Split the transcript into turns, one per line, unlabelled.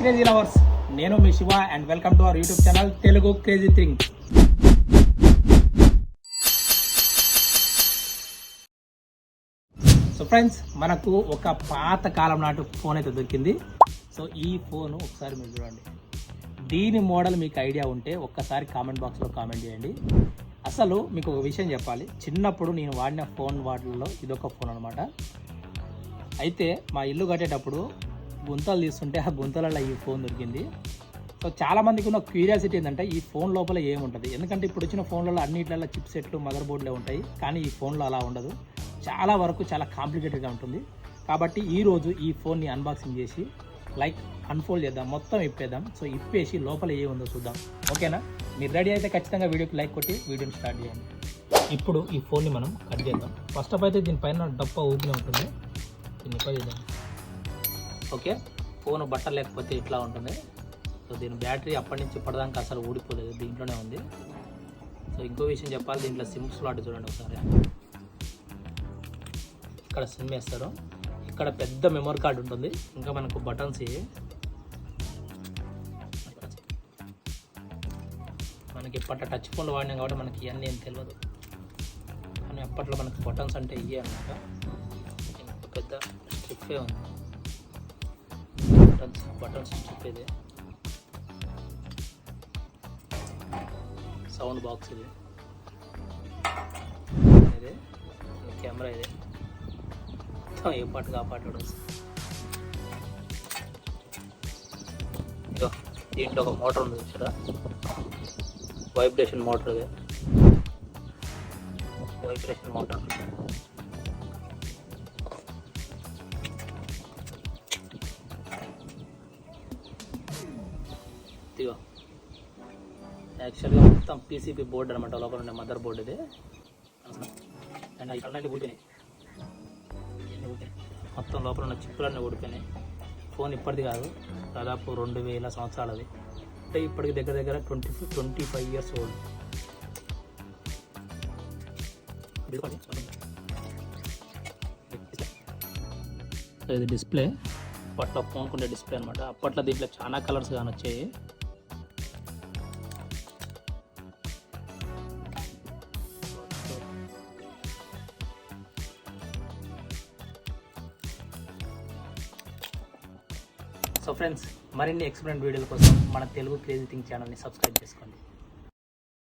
Crazy lovers, నేను మీ Shiva and welcome to our YouTube channel Telugu crazy thing. So friends, మనకు ఒక పాత కాలం నాటి ఫోన్ అయితే దొరికింది. సో ఈ ఫోన్ ఒకసారి మీరు చూడండి. దీని మోడల్ మీకు ఐడియా ఉంటే ఒక్కసారి కామెంట్ బాక్స్లో కామెంట్ చేయండి. అసలు మీకు ఒక విషయం చెప్పాలి, చిన్నప్పుడు నేను వాడిన ఫోన్ వాటిల్లో ఇదొక ఫోన్ అనమాట. అయితే మా ఇల్లు కట్టేటప్పుడు గుంతలు తీస్తుంటే ఆ గుంతలలో ఈ ఫోన్ దొరికింది. సో చాలామందికి ఉన్న క్యూరియాసిటీ ఏంటంటే ఈ ఫోన్ లోపల ఏముంటుంది. ఎందుకంటే ఇప్పుడు వచ్చిన ఫోన్లలో అన్నిట్లలో చిప్ సెట్లు, మదర్ బోర్డులే ఉంటాయి, కానీ ఈ ఫోన్లో అలా ఉండదు. చాలా వరకు చాలా కాంప్లికేటెడ్గా ఉంటుంది. కాబట్టి ఈరోజు ఈ ఫోన్ని అన్బాక్సింగ్ చేసి అన్ఫోల్డ్ చేద్దాం, మొత్తం ఇప్పేద్దాం. సో ఇప్పేసి లోపల ఏముందో చూద్దాం. ఓకేనా? మీరు రెడీ అయితే ఖచ్చితంగా వీడియోకి లైక్ కొట్టి వీడియోని స్టార్ట్ చేయండి. ఇప్పుడు ఈ ఫోన్ని మనం కట్ చేద్దాం. ఫస్ట్ ఆఫ్ అయితే దీనిపైన డప్ప ఊపిన ఉంటుంది, దీన్ని ఇప్పేద్దాం. ఓకే, ఫోన్ బట్టర్ లేకపోతే ఇట్లా ఉంటుంది. సో దీని బ్యాటరీ అప్పటి నుంచి ఇప్పటిదాకా అసలు ఊడిపోలేదు, దీంట్లోనే ఉంది. సో ఇంకో విషయం చెప్పాలి, దీంట్లో సిమ్ స్లాట్ చూడండి ఒకసారి. ఇక్కడ సిమ్ వేస్తారు, ఇక్కడ పెద్ద మెమరీ కార్డ్ ఉంటుంది, ఇంకా మనకు బటన్స్ మనకి ఇప్పట్లో టచ్ ఫోన్లు వాడినాం కాబట్టి మనకి ఇవన్నీ ఏం తెలియదు, కానీ అప్పట్లో మనకు బటన్స్ అంటే ఇవే అన్నమాట. పెద్ద స్ట్రిప్పే ఉంది, బటన్స్ స్ట్రిప్ ఇది, సౌండ్ బాక్స్ ఇది, కెమెరా ఇది, ఏ పాటు ఆ పాటు దీంట్లో ఒక మోటార్ ఉంది చూసారా, వైబ్రేషన్ మోటార్ ఇది, వైబ్రేషన్ మోటార్. ఇదిగో యాక్చువల్గా మొత్తం పీసీబీ బోర్డు అనమాట, లోపల ఉండే మదర్ బోర్డు ఇది. అండ్ ఇక్కడ ఊడిపోయినాయి, మొత్తం లోపల ఉన్న చిప్పులన్నీ ఊడిపోయినాయి. ఫోన్ ఇప్పటిది కాదు, దాదాపు 2000 సంవత్సరాలది, అంటే ఇప్పటికి దగ్గర దగ్గర 25 ఇయర్స్ ఓల్డ్. ఇది డిస్ప్లే, అప్పట్లో ఫోన్కు ఉండే డిస్ప్లే అనమాట. అప్పట్లో దీంట్లో చాలా కలర్స్ కానీ వచ్చాయి. సో ఫ్రెండ్స్, మరిన్ని ఎక్స్పెరిమెంట్ వీడియోల కోసం మన తెలుగు క్రేజీ థింగ్ ఛానల్ని సబ్స్క్రైబ్ చేసుకోండి.